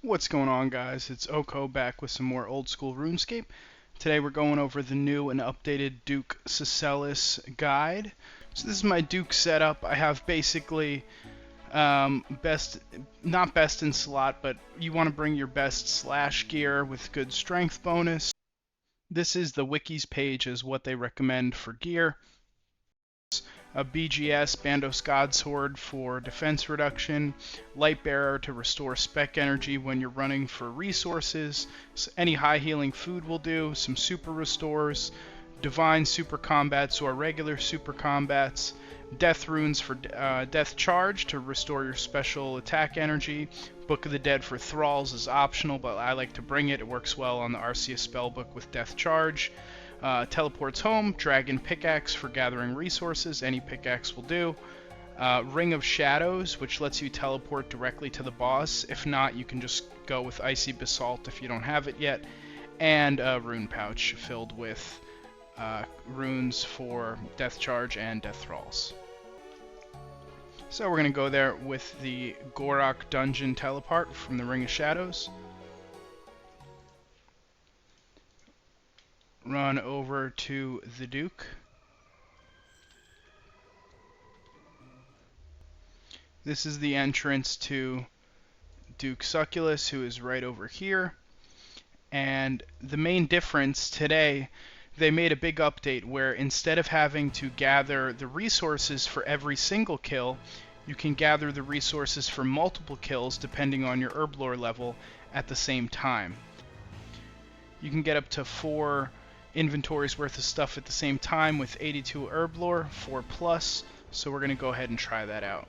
What's going on, guys? It's Oko back with some more old school RuneScape. Today we're going over the new and updated Duke Sucellus guide. So this is my Duke setup. I have basically not best in slot, but you want to bring your best slash gear with good strength bonus. This is the wikis page as what they recommend for gear. A BGS, Bandos Godsword for defense reduction, Light Bearer to restore spec energy when you're running for resources, so any high healing food will do, some super restores, Divine super combats or regular super combats, Death runes for death charge to restore your special attack energy, Book of the Dead for thralls is optional, but I like to bring it. It works well on the Arceus spellbook with death charge. Teleports home, Dragon Pickaxe for gathering resources, any pickaxe will do. Ring of Shadows, which lets you teleport directly to the boss. If not, you can just go with Icy Basalt if you don't have it yet. And a Rune Pouch filled with runes for Death Charge and Death Thralls. So we're going to go there with the Gorok Dungeon Teleport from the Ring of Shadows. Run over to the Duke. This is the entrance to Duke Sucellus, who is right over here. And the main difference today, they made a big update where instead of having to gather the resources for every single kill, you can gather the resources for multiple kills depending on your herblore level at the same time. You can get up to 4 inventories worth of stuff at the same time with 82 herblore, 4+, so we're going to go ahead and try that out.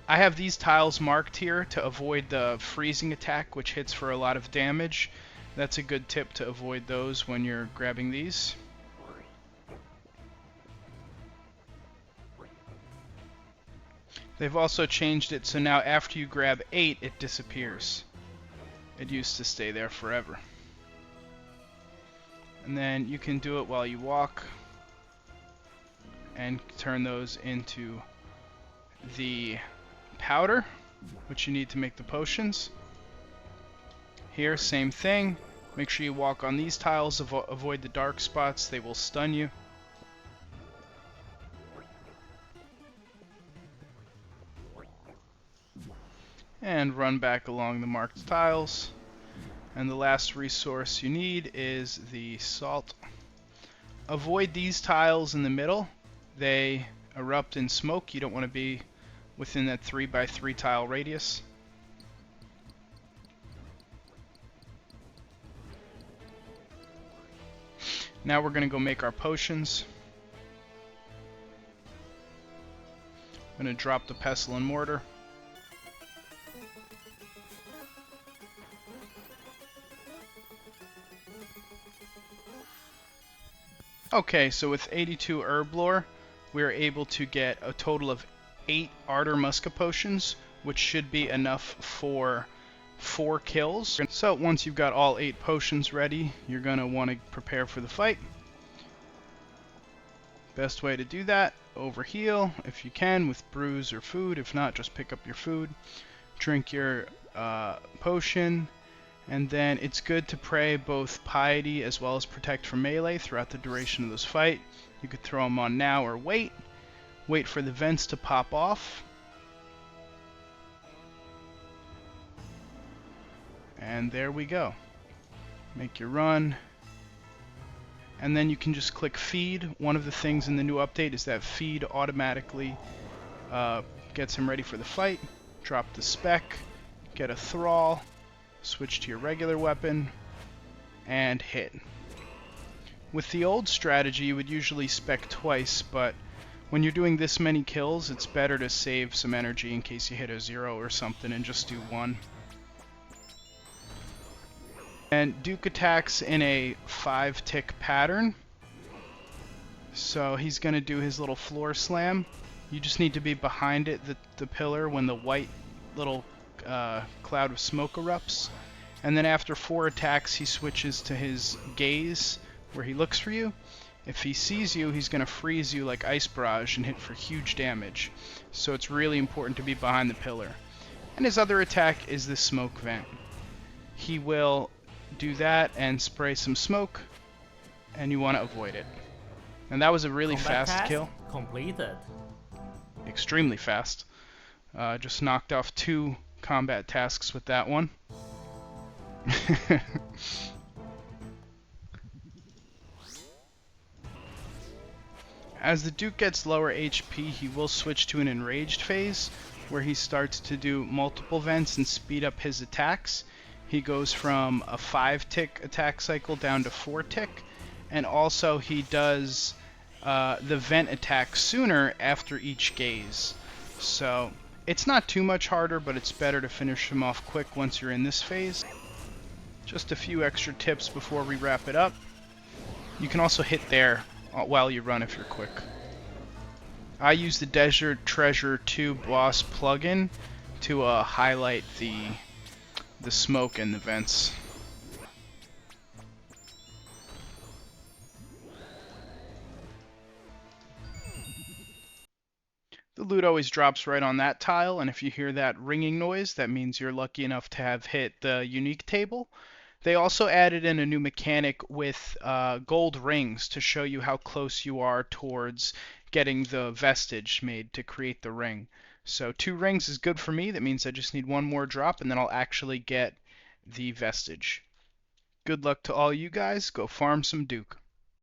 I have these tiles marked here to avoid the freezing attack, which hits for a lot of damage. That's a good tip to avoid those when you're grabbing these. They've also changed it so now after you grab 8 it disappears. It used to stay there forever. And then you can do it while you walk and turn those into the powder, which you need to make the potions. Here, same thing. Make sure you walk on these tiles, avoid the dark spots, they will stun you. And run back along the marked tiles. And the last resource you need is the salt. Avoid these tiles in the middle. They erupt in smoke. You don't want to be within that 3x3 tile radius. Now we're going to go make our potions. I'm going to drop the pestle and mortar. Okay, so with 82 herblore, we are able to get a total of 8 Ardor Musca potions, which should be enough for 4 kills. So once you've got all 8 potions ready, you're going to want to prepare for the fight. Best way to do that, overheal if you can with brews or food. If not, just pick up your food. Drink your potion. And then it's good to pray both Piety as well as Protect from melee throughout the duration of this fight. You could throw them on now or wait. Wait for the vents to pop off. And there we go. Make your run. And then you can just click feed. One of the things in the new update is that feed automatically gets him ready for the fight. Drop the spec. Get a thrall. Switch to your regular weapon, and hit. With the old strategy, you would usually spec twice, but when you're doing this many kills, it's better to save some energy in case you hit a 0 or something and just do 1. And Duke attacks in a 5-tick pattern. So he's going to do his little floor slam. You just need to be behind it, the pillar, when the white little cloud of smoke erupts, and then after 4 attacks he switches to his gaze where he looks for you. If he sees you, he's going to freeze you like Ice Barrage and hit for huge damage, so it's really important to be behind the pillar. And his other attack is the smoke vent. he will do that and spray some smoke, and you want to avoid it. And that was a really Combat fast task kill. completed. Extremely fast. Just knocked off 2 combat tasks with that one. As the Duke gets lower HP, he will switch to an enraged phase, where he starts to do multiple vents and speed up his attacks. He goes from a 5-tick attack cycle down to 4-tick, and also he does the vent attack sooner after each gaze. So it's not too much harder, but it's better to finish him off quick once you're in this phase. Just a few extra tips before we wrap it up. You can also hit there while you run if you're quick. I use the Desert Treasure 2 boss plugin to highlight the smoke and the vents. The loot always drops right on that tile, and if you hear that ringing noise, that means you're lucky enough to have hit the unique table. They also added in a new mechanic with gold rings to show you how close you are towards getting the vestige made to create the ring. So 2 rings is good for me. That means I just need 1 more drop, and then I'll actually get the vestige. Good luck to all you guys. Go farm some Duke.